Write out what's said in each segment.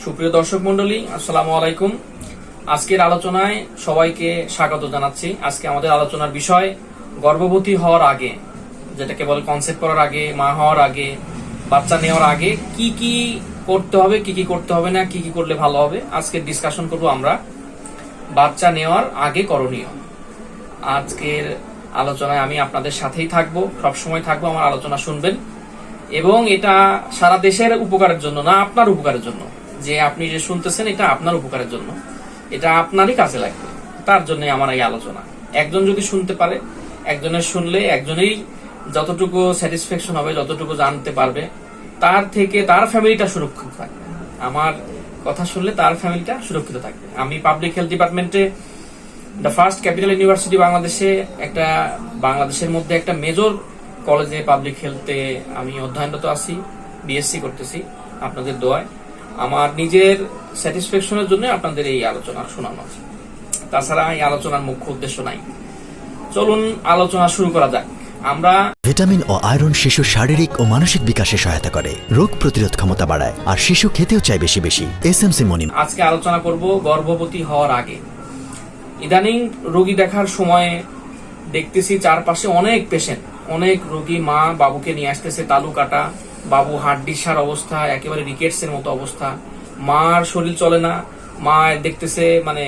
সুপ্রিয় দর্শক মন্ডলী, আসসালামু আলাইকুম। আজকের আলোচনায় সবাইকে স্বাগত জানাচ্ছি। আজকে আমাদের আলোচনার বিষয় গর্ভবতী হওয়ার আগে, যেটাকে বলে কনসেপ্ট করার আগে, মা হওয়ার আগে, বাচ্চা নেওয়ার আগে কি কি করতে হবে, কি কি করতে হবে না, কি কি করলে ভালো হবে। আজকে ডিসকাশন করব আমরা বাচ্চা নেওয়ার আগে করণীয়। আজকের আলোচনায় আমি আপনাদের সাথেই থাকবো, সবসময় থাকবো, আমার আলোচনা শুনবেন এবং এটা সারা দেশের উপকারের জন্য না, আপনার উপকারের জন্য। যে আপনি যে শুনতেছেন এটা আপনার উপকারের জন্য, এটা আপনারই কাজে লাগবে, তার জন্য আমার এই আলোচনা। একজন যদি শুনতে পারে, একজনের শুনলে একজনেই যতটুকু স্যাটিসফ্যাকশন হবে, যতটুকু জানতে পারবে, তার থেকে তার ফ্যামিলিটা সুরক্ষিত থাকবে। আমার কথা শুনলে তার ফ্যামিলিটা সুরক্ষিত থাকবে। আমি পাবলিক হেলথ ডিপার্টমেন্টে দ্য ফার্স্ট ক্যাপিটাল ইউনিভার্সিটি বাংলাদেশে, একটা বাংলাদেশের মধ্যে একটা মেজর কলেজে পাবলিক হেলথে আমি অধ্যয়নরত আছি, বিএসসি করতেছি। আপনাদের দোয়ায় আমার নিজের স্যাটিসফ্যাকশনের জন্য আপনাদের এই আলোচনা শোনানো, তাছাড়া এই আলোচনার মুখ্য উদ্দেশ্য নাই। চলুন আলোচনা শুরু করা যাক। আমরা ভিটামিন ও আয়রন শিশুর শারীরিক ও মানসিক বিকাশে সহায়তা করে, রোগ প্রতিরোধ ক্ষমতা বাড়ায়, আর শিশু খেতেও চায় বেশি বেশি। এসএমসি মনি। আজকে আলোচনা করব গর্ভবতী হওয়ার আগে। ইদানিং রোগী দেখার সময় দেখতেছি চারপাশে অনেক পেশেন্ট, অনেক রোগী মা বাবুকে নিয়ে আসতেছে তালু কাটা, বাবু হাড্ডিসার অবস্থা, একেবারে রিকেটসের মতো অবস্থা, মার শরীর চলে না, মা দেখতেছে মানে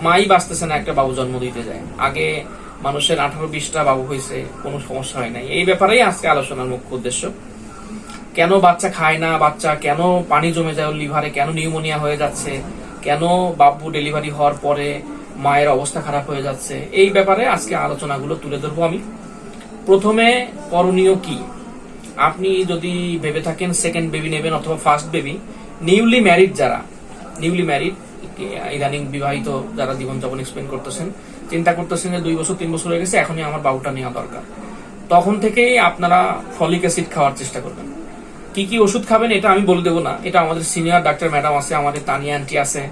মাই বাঁচতেছে না একটা বাবু জন্ম দিতে যায়। আগে মানুষের 18-20টা বাবু হয়েছে, কোনো সমস্যা হয় নাই। এই ব্যাপারেই আজকে আলোচনার মুখ্য উদ্দেশ্য। কেন বাচ্চা খায় না, বাচ্চা কেন পানি জমে যায় লিভারে, কেন নিউমোনিয়া হয়ে যাচ্ছে, কেন বাবু ডেলিভারি হওয়ার পরে মায়ের অবস্থা খারাপ হয়ে যাচ্ছে, এই ব্যাপারে আজকে আলোচনাগুলো তুলে ধরবো আমি। প্রথমে করণীয় কি? আপনি যদি ভেবে থাকেন সেকেন্ড বেবি নেবেন অথবা ফার্স্ট বেবি, নিউলি ম্যারিড যারা, নিউলি ম্যারিড ইদানিং বিবাহিত যারা জীবনযাপন এক্সপ্লেন করতেছেন, চিন্তা করতেছেন যে 2 বছর 3 বছর হয়ে গেছে, এখনই আমার বাবুটা নেওয়া দরকার, তখন থেকেই আপনারা ফলিক অ্যাসিড খাওয়ার চেষ্টা করবেন। কি কি ওষুধ খাবেন এটা আমি বলে দেবো না, এটা আমাদের সিনিয়র ডাক্তার ম্যাডাম আছে, আমাদের তানিয়া আন্টি আছে,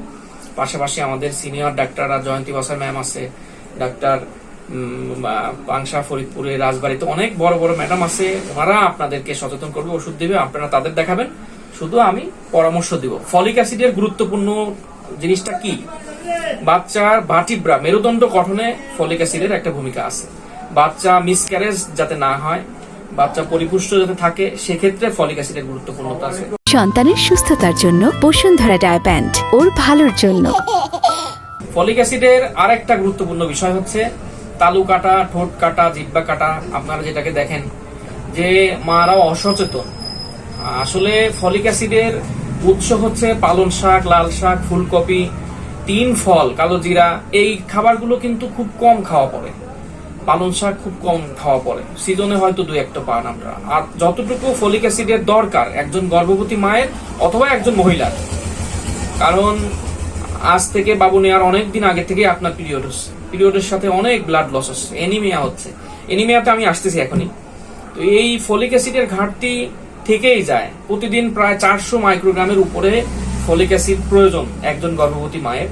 পাশাপাশি আমাদের সিনিয়র ডাক্তাররা জয়ন্তী বসার ম্যাম আছে, ডাক্তার পাংশা ফরিদপুরে, রাজবাড়িতে অনেক বড় বড় ম্যাডাম আছে, ওনারা আপনাদেরকে সচেতন করবে, ওষুধ দেবে, আপনারা তাদের দেখাবেন, শুধু আমি পরামর্শ দিব। ফলিক অ্যাসিডের গুরুত্বপূর্ণ জিনিসটা কি? বাচ্চার ভার্টিব্রা, মেরুদণ্ড গঠনে ফলিক অ্যাসিডের একটা ভূমিকা আছে। বাচ্চা মিসক্যারেজ যাতে না হয়, বাচ্চা পরিপুষ্ট যাতে থাকে, সেক্ষেত্রে ফলিক অ্যাসিডের গুরুত্বপূর্ণতা আছে। সন্তানের সুস্থতার জন্য বসুন্ধরা ডায়াপ্যান্ট, ওর ভালোর জন্য। ফলিক অ্যাসিডের আরেকটা গুরুত্বপূর্ণ বিষয় হচ্ছে তালু কাটা, ঠোঁট কাটা, জিহ্বা কাটা, আপনারা যেটাকে দেখেন যে মারাও অসচেতন। আসলে ফলিক অ্যাসিডের উৎস হচ্ছে পালং শাক, লাল শাক, ফুলকপি, 3 ফল, কালো জিরা, এই খাবারগুলো কিন্তু খুব কম খাওয়া পড়ে। পালং শাক খুব কম খাওয়া পড়ে, সিজনে হয়তো 2-1টা পান আমরা। আর যতটুকু ফলিক অ্যাসিডের দরকার একজন গর্ভবতী মায়ের অথবা একজন মহিলার, কারণ আজ থেকে বাবু নেওয়ার অনেক দিন আগে থেকে আপনার পিরিয়ড হচ্ছে, পিরিয়ডের সাথে অনেক ব্লাড লস হচ্ছে, এনিমিয়া হচ্ছে, এনিমিয়াতে আমি আসতেছি এখনই। তো এই ফলিক অ্যাসিডের ঘাটতি থেকেই যায়। প্রতিদিন প্রায় 400 মাইক্রোগ্রামের উপরে ফলিক অ্যাসিড প্রয়োজন একজন গর্ভবতী মায়ের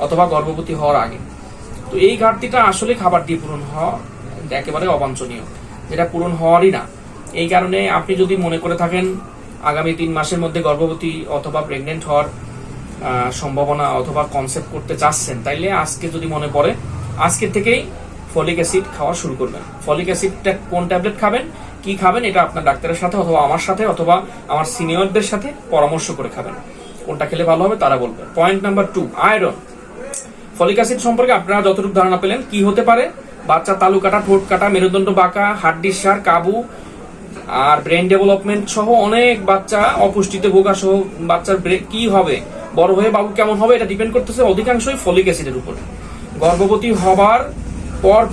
অথবা গর্ভবতী হওয়ার আগে। তো এই ঘাটতিটা আসলে খাবার দিয়ে পূরণ হওয়া একেবারে অবাঞ্ছনীয়, যেটা পূরণ হওয়ারই না। এই কারণে আপনি যদি মনে করে থাকেন আগামী 3 মাসের মধ্যে গর্ভবতী অথবা প্রেগনেন্ট হওয়ার সম্ভাবনা অথবা কনসেপ্ট করতে চাচ্ছেন, তাইলে আজকে যদি মনে পড়ে আজকে থেকেই ফলিক অ্যাসিড খাওয়া শুরু করবেন। ফলিক অ্যাসিডটা কোন ট্যাবলেট খাবেন, কি খাবেন, এটা আপনার ডাক্তারের সাথে অথবা আমার সাথে অথবা আমার সিনিয়রদের সাথে পরামর্শ করে খাবেন, কোনটা খেলে ভালো হবে তারা বলবে। Point number 2, iron. Folic acid সম্পর্কে আপনারা যতটুকু ধারণা পেলেন, কি হতে পারে? বাচ্চা তালু কাটা, ঠোঁট কাটা, মেরুদণ্ড বাঁকা, হাড্ডির সার, কাবু আর ব্রেন ডেভেলপমেন্ট সহ অনেক বাচ্চা, অপুষ্টিতে ভোগা সহ বাচ্চার কি হবে, বড় হয়ে বাবু কেমন হবে, এটা ডিপেন্ড করতেছে অধিকাংশই ফলিক অ্যাসিডের উপরে। গর্ভবতী হবার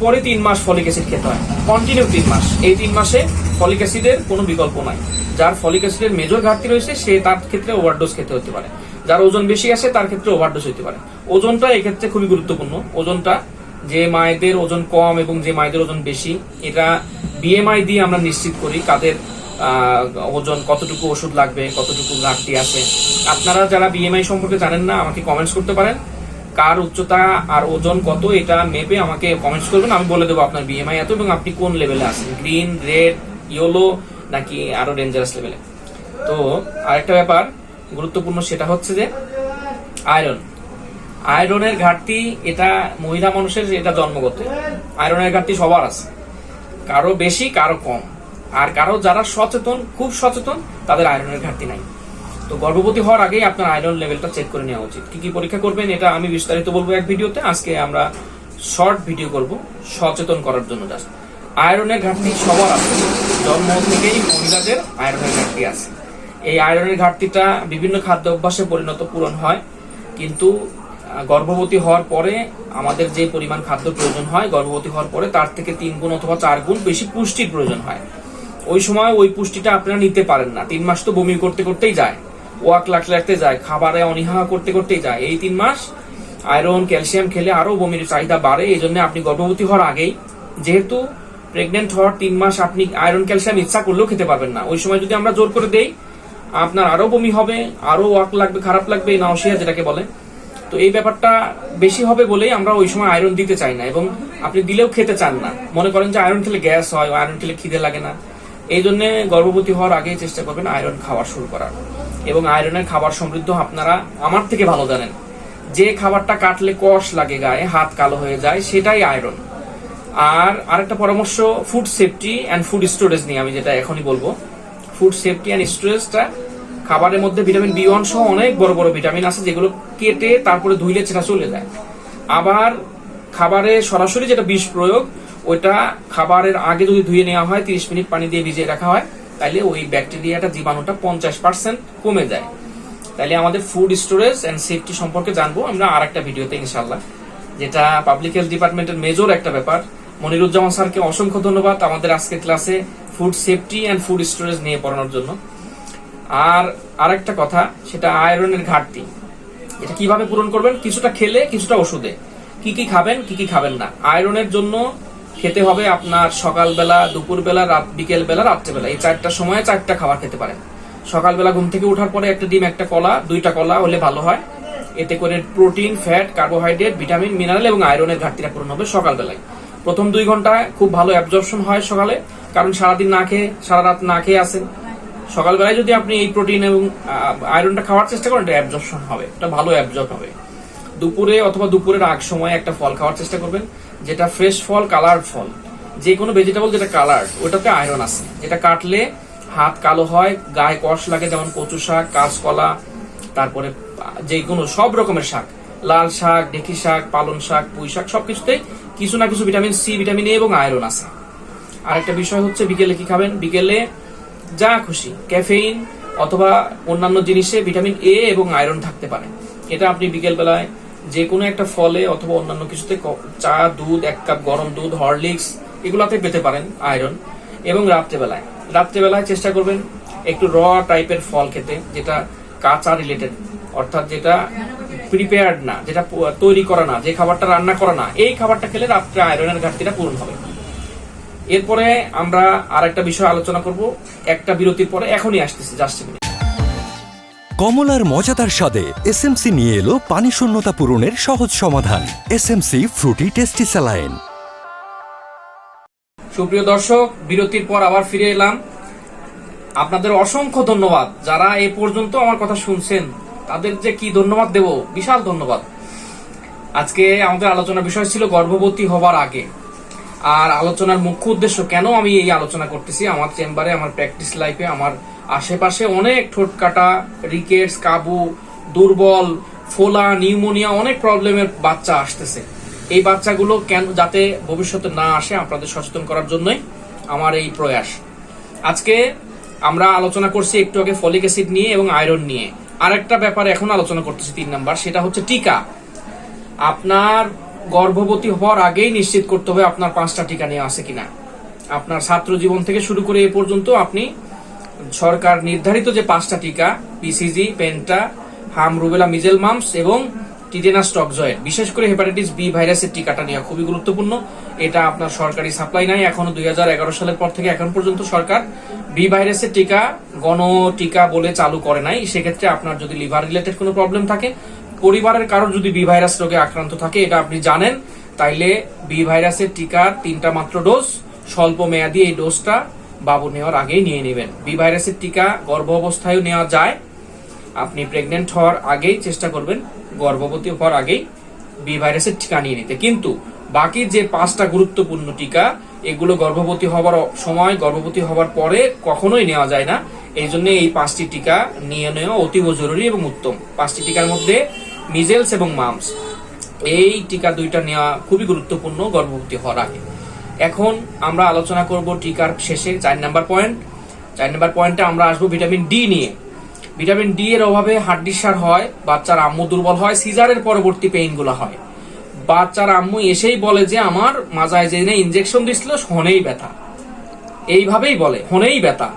পরই 3 মাস ফলিক অ্যাসিড খেতে হয়, কন্টিনিউ 3 মাস। এই 3 মাসে ফলিক অ্যাসিডের কোনো বিকল্প নাই। যার ফলিক অ্যাসিডের মেজর ঘাটতি রয়েছে সে তার ক্ষেত্রে ওভারডোজ খেতে হতে পারে, যার ওজন বেশি আছে তার ক্ষেত্রে ওভারডোজ হতে পারে। ওজনটা এক্ষেত্রে খুবই গুরুত্বপূর্ণ। ওজনটা, যে মায়েদের ওজন কম এবং যে মায়েদের ওজন বেশি, এটা বিএমআই দিয়ে আমরা নিশ্চিত করি কাদের ওজন, কতটুকু ওষুধ লাগবে, কতটুকু ঘাটতি আছে। আপনারা যারা বিএমআই সম্পর্কে জানেন না, আমাকে কমেন্টস করতে পারেন, কার উচ্চতা আর ওজন কত, এটা মেপে আমাকে কমেন্টস করবেন, আমি বলে দেবো আপনার বিএমআই এত এবং আপনি কোন লেভেলে আছেন, গ্রিন, রেড, ইয়েলো নাকি আরো ডেঞ্জারাস লেভেলে। তো আরেকটা ব্যাপার, গুরুত্বপূর্ণ সেটা হচ্ছে যে আয়রন। আয়রনের ঘাটতি এটা মহিলা মানুষের এটা জন্মগত। আয়রনের ঘাটতি সবার আছে, কারো বেশি কারো কম, আর কারো যারা সচেতন, খুব সচেতন, তাদের আয়রনের ঘাটতি নাই। তো গর্ভবতী হওয়ার আগেই আপনার আয়রন লেভেলটা চেক করে নেওয়া উচিত। কি কি পরীক্ষা করবেন এটা আমি বিস্তারিত বলবো এক ভিডিওতে। আজকে আমরা শর্ট ভিডিও করব সচেতন করার জন্য। জাস্ট আয়রনের ঘাটতি সবার আছে, জন্ম থেকেই মহিলাদের আয়রনের ঘাটতি আছে। এই আয়রনের ঘাটতিটা বিভিন্ন খাদ্য অভ্যাসে পরিণত পূরণ হয়, কিন্তু গর্ভবতী হওয়ার পরে আমাদের যে পরিমাণ খাদ্য প্রয়োজন হয় গর্ভবতী হওয়ার পরে তার থেকে 3 গুণ অথবা 4 গুণ বেশি পুষ্টির প্রয়োজন হয়। ওই সময় ওই পুষ্টিটা আপনারা নিতে পারেন না। 3 মাস তো বমি করতে করতেই যায়, ওয়াক লাগতে যায়, খাবারে অনীহা করতে করতেই যায়। এই 3 মাস আয়রন ক্যালসিয়াম খেলে আরো বমির চাহিদা বাড়ে। এই জন্য আপনি গর্ভবতী হওয়ার আগেই, যেহেতু প্রেগনেন্ট হওয়ার 3 মাস আপনি আয়রন ক্যালসিয়াম ইচ্ছা করলেও খেতে পারবেন না। ওই সময় যদি আমরা জোর করে দেই আপনার আরো বমি হবে, আরো ওয়াক লাগবে, খারাপ লাগবে, নাউসিয়া যেটাকে বলে। তো এই ব্যাপারটা বেশি হবে বলেই আমরা ওই সময় আয়রন দিতে চাই না, এবং আপনি দিলেও খেতে চান না। মনে করেন যে আয়রন খেলে গ্যাস হয়, আয়রন খেলে খিদে লাগে না। এই জন্য গর্ভবতী হওয়ার আগেই চেষ্টা করবেন আয়রন খাওয়া শুরু করার। এবং আয়রনের খাবার সমৃদ্ধ আপনারা আমার থেকে ভালো জানেন, যে খাবারটা কাটলে কষ লাগে গায়ে, হাত কালো হয়ে যায়, সেটাই আয়রন। আর আরেকটা পরামর্শ, food safety and food storage নিয়ে আমি যেটা এখনই বলবো। ফুড সেফটি অ্যান্ড স্টোরেজটা খাবারের মধ্যে ভিটামিন B1 সহ অনেক বড় বড় ভিটামিন আছে, যেগুলো কেটে তারপরে ধুইলে সেটা চলে যায়। আবার খাবারে সরাসরি যেটা বিষ প্রয়োগ, ওইটা খাবারের আগে যদি ধুয়ে নেওয়া হয়, 30 মিনিট পানি দিয়ে ভিজিয়ে রাখা হয়, তাহলে ওই ব্যাকটেরিয়াটা, জীবাণুটা 50% কমে যায়। তাহলে আমাদের ফুড স্টোরেজ অ্যান্ড সেফটি সম্পর্কে জানবো আমরা আর একটা ভিডিওতে ইনশাল্লাহ, যেটা পাবলিক হেলথ ডিপার্টমেন্টের মেজর একটা ব্যাপার। মনিরুজ্জামান স্যারকে অসংখ্য ধন্যবাদ আমাদের আজকের ক্লাসে food safety and food storage নিয়ে পড়ানোর জন্য। আর আরেকটা কথা, সেটা আয়রনের ঘাটতি। এটা কিভাবে পূরণ করবেন? কিছুটা খেলে, কিছুটা ওষুধে। কি কি খাবেন, কি কি খাবেন না। আয়রনের জন্য খেতে হবে আপনার সকালবেলা, দুপুরবেলা, বিকেল বেলা, রাত্রেবেলা, এই 4টা সময়ে 4টা খাবার খেতে পারেন। সকালবেলা ঘুম থেকে ওঠার পরে একটা ডিম, একটা কলা, 2টা কলা হলে ভালো হয়। এতে করে protein, fat, carbohydrate, vitamin, mineral এবং আয়রনের ঘাটতিটা পূরণ হবে সকালবেলায়। প্রথম 2 ঘন্টায় খুব ভালো অ্যাবজর্পশন হয় সকালে, কারণ সারাদিন না খেয়ে, সারা রাত না খেয়ে আসেন। সকালবেলায় যদি আপনি এই প্রোটিন এবং আয়রনটা খাওয়ার চেষ্টা করেন, এটা অ্যাবজর্পশন হবে, এটা ভালো অ্যাবজর্ব হবে। দুপুরে অথবা দুপুরের আগ সময় একটা ফল খাওয়ার চেষ্টা করবেন, যেটা ফ্রেশ ফল, কালার্ড ফল। যে কোনো ভেজিটেবল যেটা কালার্ড, ওটাতে আয়রন আছে। যেটা কাটলে হাত কালো হয়, গায়ে কষ লাগে, যেমন কচু শাক, কাঁচকলা, তারপরে যে কোনো সব রকমের শাক, লাল শাক, ঢেঁকি শাক, পালং শাক, পুঁই শাক, সবকিছুতে কিছু না কিছু ভিটামিন সি, ভিটামিন এ এবং আয়রন আছে। আরেকটা বিষয় হচ্ছে বিকেলে কি খাবেন? বিকেলে যা খুশি, ক্যাফেইন অথবা অন্যান্য জিনিসে ভিটামিন এ এবং আয়রন থাকতে পারে। এটা আপনি বিকেল বেলায় যে কোনো একটা ফলে অথবা অন্যান্য কিছুতে, চা, দুধ, 1 কাপ গরম দুধ, হরলিক্স, এগুলাতে পেতে পারেন আয়রন। এবং রাত্রেবেলায় চেষ্টা করবেন একটু র টাইপের ফল খেতে, যেটা কাঁচা রিলেটেড, অর্থাৎ যেটা প্রিপেয়ার্ড না, যেটা তৈরি করা না, যে খাবারটা রান্না করা না, এই খাবারটা খেলে রাত্রে আয়রনের ঘাটতিটা পূরণ হবে। এরপরে আমরা আরেকটা বিষয় আলোচনা করব একটা বিরতির পরে, এখনই আসতেছি, জাস্ট মিনিট। কমলার মজাদার স্বাদে এসএমসি নিয়ে এলো পানি শূন্যতা পূরণের সহজ সমাধান, এসএমসি ফ্রুটি টেস্টি স্যালাইন। সুপ্রিয় দর্শক, বিরতির পর আবার ফিরে এলাম। আপনাদের অসংখ্য ধন্যবাদ যারা এ পর্যন্ত আমার কথা শুনছেন, তাদের যে কি ধন্যবাদ দেব, বিশাল ধন্যবাদ। আজকে আমাদের আলোচনার বিষয় ছিল গর্ভবতী হবার আগে। আর আলোচনার মুখ্য উদ্দেশ্য, কেন আমি এই আলোচনা করতেছি, আমার চেম্বারে, আমার প্র্যাকটিস লাইফে, আমার আশেপাশে অনেক ঠোঁট কাটা, রিকেটস, কাবু, দুর্বল, ফোলা, নিউমোনিয়া, অনেক প্রবলেমের বাচ্চা আসতেছে। এই বাচ্চাগুলো কেন যাতে ভবিষ্যতে না আসে, আপনাদের সচেতন করার জন্যই আমার এই প্রয়াস। আজকে আমরা আলোচনা করছি একটু আগে ফলিক অ্যাসিড নিয়ে এবং আয়রন নিয়ে। আরেকটা ব্যাপারে এখন আলোচনা করতেছি 3 নাম্বার, সেটা হচ্ছে টিকা। আপনার গর্ভবতী হওয়ার আগেই নিশ্চিত করতে হবে আপনার 5টা টিকা নেওয়া আছে কিনা। আপনার ছাত্র জীবন থেকে শুরু করে এ পর্যন্ত আপনি সরকার নির্ধারিত যে 5টা টিকা, পিসিজি, পেন্টা, হাম, রুবেলা, মিজেল, মাম্পস এবং টিটেনাস টক্সয়েড, বিশেষ করে হেপাটাইটিস বি ভাইরাসের টিকাটা নেওয়া খুবই গুরুত্বপূর্ণ। এটা আপনার সরকারি সাপ্লাই নাই এখনো। 2011 সালের পর থেকে এখন পর্যন্ত সরকার বি ভাইরাসের টিকা গণ টিকা বলে চালু করে নাই। সেক্ষেত্রে আপনার যদি লিভার রিলেটেড কোনো প্রবলেম থাকে, পরিবারের কারোর যদি বি ভাইরাস রোগে আক্রান্ত থাকে, এটা আপনি জানেন, তাইলে বি ভাইরাসের টিকার 3টা মাত্র ডোজ, স্বল্প মেয়াদী এই ডোজটা বাবু নেওয়ার আগেই নিয়ে নেবেন। বি ভাইরাসের টিকা গর্ভ অবস্থায়ও নেওয়া যায় আপনি প্রেগনেন্ট হওয়ার আগেই চেষ্টা করবেন, গর্ভবতী হওয়ার আগেই বি ভাইরাসের টিকা নিয়ে নিতে। কিন্তু বাকি যে 5টা গুরুত্বপূর্ণ টিকা, এগুলো গর্ভবতী হওয়ার সময়, গর্ভবতী হওয়ার পরে কখনোই নেওয়া যায় না। এই জন্য এই 5টি টিকা নিয়ে নেওয়া অতীব জরুরি এবং উত্তম। 5টি টিকার মধ্যে মিজেলস এবং মামস, এই টিকা 2টা নেওয়া খুবই গুরুত্বপূর্ণ গর্ভবতী হওয়ার আগে। এখন আমরা আলোচনা করব টিকার শেষে 4 নাম্বার পয়েন্ট। 4 নাম্বার পয়েন্টে আমরা আসবো ভিটামিন ডি নিয়ে। ভিটামিন ডি এর অভাবে হাড্ডিসার হয়, বাচ্চার আম্মু দুর্বল হয়, সিজারের পরবর্তী পেইন গুলো হয়। বাচ্চার আম্মু এসেই বলে যে আমার মাজায় জেনে ইনজেকশন দিছিল, হনেই ব্যথা, এইভাবেই বলে, হনেই ব্যথা,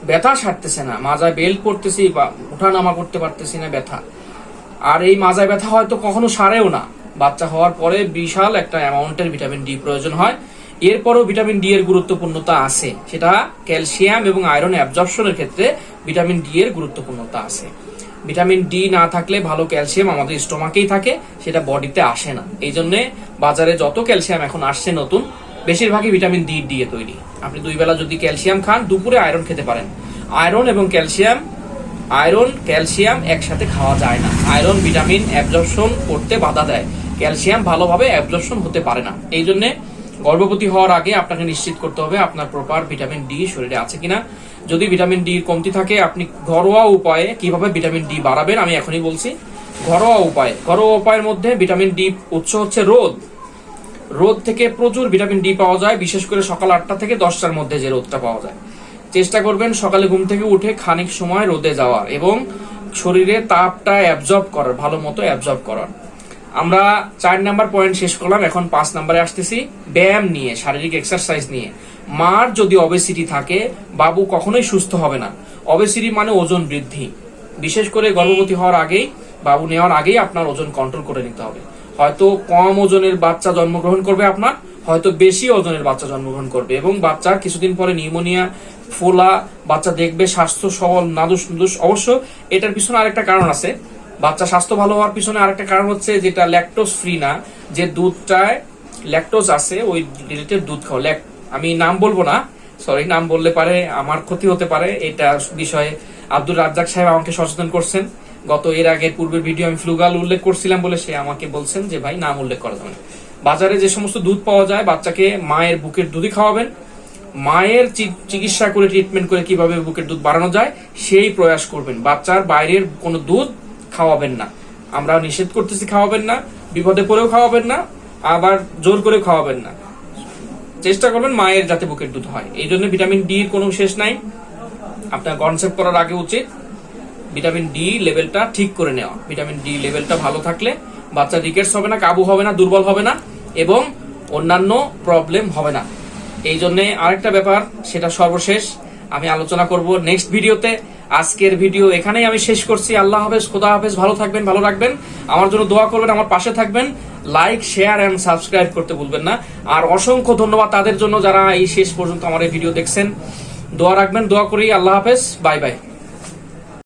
ব্যথা সারতেছে না, মাজায় বেল্ট পড়তেছি বা ওঠানামা করতে পারতেছি না, ব্যথা। আর এই মাজায় ব্যথা হয়তো কখনো সারেও না। বাচ্চা হওয়ার পরে বিশাল একটা অ্যামাউন্টের ভিটামিন ডি প্রয়োজন হয়। এরপরও ভিটামিন ডি এর গুরুত্বপূর্ণতা আছে, সেটা ক্যালসিয়াম এবং আয়রন অ্যাবজর্পশনের ক্ষেত্রে ভিটামিন ডি এর গুরুত্বপূর্ণতা আছে। ভিটামিন ডি না থাকলে ভালো ক্যালসিয়াম আমাদের স্টোমাকেই থাকে, সেটা বডিতে আসে না। এই জন্য বাজারে যত ক্যালসিয়াম এখন আসছে নতুন, বেশিরভাগই ভিটামিন ডি দিয়ে তৈরি। আপনি 2 বেলা যদি ক্যালসিয়াম খান, দুপুরে আয়রন খেতে পারেন। আয়রন এবং ক্যালসিয়াম একসাথে খাওয়া যায় না। আয়রন ভিটামিন অ্যাবজর্পশন করতে বাধা দেয়, ক্যালসিয়াম ভালোভাবে অ্যাবজর্পশন হতে পারে না। এই জন্য গর্ভবতী হওয়ার আগে আপনাকে নিশ্চিত করতে হবে আপনার প্রপার ভিটামিন ডি শরীরে আছে কিনা। যদি ভিটামিন ডি কমতি থাকে, আপনি ঘরোয়া উপায়ে কিভাবে ভিটামিন ডি বাড়াবেন আমি এখনই বলছি। ঘরোয়া উপায়ের মধ্যে ভিটামিন ডি উৎস হচ্ছে রোদ থেকে প্রচুর ভিটামিন ডি পাওয়া যায়, বিশেষ করে সকাল 8টা থেকে 10টার মধ্যে যে রোদটা পাওয়া যায়। চেষ্টা করবেন সকালে ঘুম থেকে উঠে খানিক সময় রোদে যাওয়ার এবং শরীরে তাপটা অ্যাবজর্ব করার, ভালো মতো অ্যাবজর্ব করার। আমরা 4 নাম্বার পয়েন্ট শেষ করলাম, এখন 5 নাম্বারে আসতেছি, ব্যায়াম নিয়ে, শারীরিক এক্সারসাইজ নিয়ে। মার যদি অবেসিটি থাকে, বাবু কখনোই সুস্থ হবে না। অবেসিটি মানে ওজন বৃদ্ধি। বিশেষ করে গর্ভবতী হওয়ার আগেই, বাবু নেওয়ার আগেই আপনার ওজন কন্ট্রোল করে নিতে হবে। হয়তো কম ওজনের বাচ্চা জন্মগ্রহণ করবে আপনার, হয়তো বেশি ওজনের বাচ্চা জন্মগ্রহণ করবে, এবং বাচ্চার কিছুদিন পরে নিউমোনিয়া, ফোলা, বাচ্চা দেখবে স্বাস্থ্য সবল, নাদুস নুদুস। অবশ্য এটার পিছনে আরেকটা কারণ আছে। বাচ্চা স্বাস্থ্য ভালো হওয়ার পিছনে আরেকটা কারণ হচ্ছে, যেটা ল্যাকটোজ ফ্রি না, যে দুধটায় ল্যাকটোজ আছে, ওই রিলেটেড দুধ খাও। আমি নাম বলবো না, সরি, নাম বললে পারে আমার ক্ষতি হতে পারে। এটা বিষয়ে আব্দুর রাজ্জাক সাহেব আমাকে সচেতন করছেন। এর আগে পূর্বের ভিডিও আমি ফ্লুগাল উল্লেখ করছিলাম বলে সে আমাকে বলছেন যে ভাই নাম উল্লেখ করা যাবে না। বাজারে যে সমস্ত দুধ পাওয়া যায়, বাচ্চাকে মায়ের বুকের দুধই খাওয়াবেন। মায়ের চিকিৎসা করে, ট্রিটমেন্ট করে কিভাবে বুকের দুধ বাড়ানো যায় সেই প্রয়াস করবেন। বাচ্চার বাইরের কোনো দুধ খাওয়াবেন না। আমরা নিষেধ করতেছি খাওয়াবেন না, বিপদে পড়েও খাওয়াবেন না, আবার জোর করে খাওয়াবেন না। চেষ্টা করবেন মায়ের যাতে বুকের দুধ হয়। এই জন্য ভিটামিন ডি এর কোনো শেষ নাই। আপনার কনসেপ্ট করার আগে উচিত ভিটামিন ডি লেভেলটা ঠিক করে নেওয়া। ভিটামিন ডি লেভেলটা ভালো থাকলে বাচ্চা রিকেটস হবে না, কাবু হবে না, দুর্বল হবে না, এবং অন্যান্য প্রবলেম হবে না। এই জন্য আরেকটা ব্যাপার, সেটা সর্বশেষ আমি আলোচনা করব নেক্সট ভিডিওতে। আজকের ভিডিও এখানেই আমি শেষ করছি। আল্লাহ হাফেজ, খোদা হাফেজ, ভালো থাকবেন, ভালো রাখবেন, আমার জন্য দোয়া করবেন, আমার পাশে থাকবেন। লাইক, শেয়ার এন্ড সাবস্ক্রাইব করতে ভুলবেন না। আর অসংখ্য ধন্যবাদ তাদের জন্য যারা এই শেষ পর্যন্ত আমার এই ভিডিও দেখছেন। দোয়া রাখবেন, দোয়া করি। আল্লাহ হাফেজ, বাই বাই।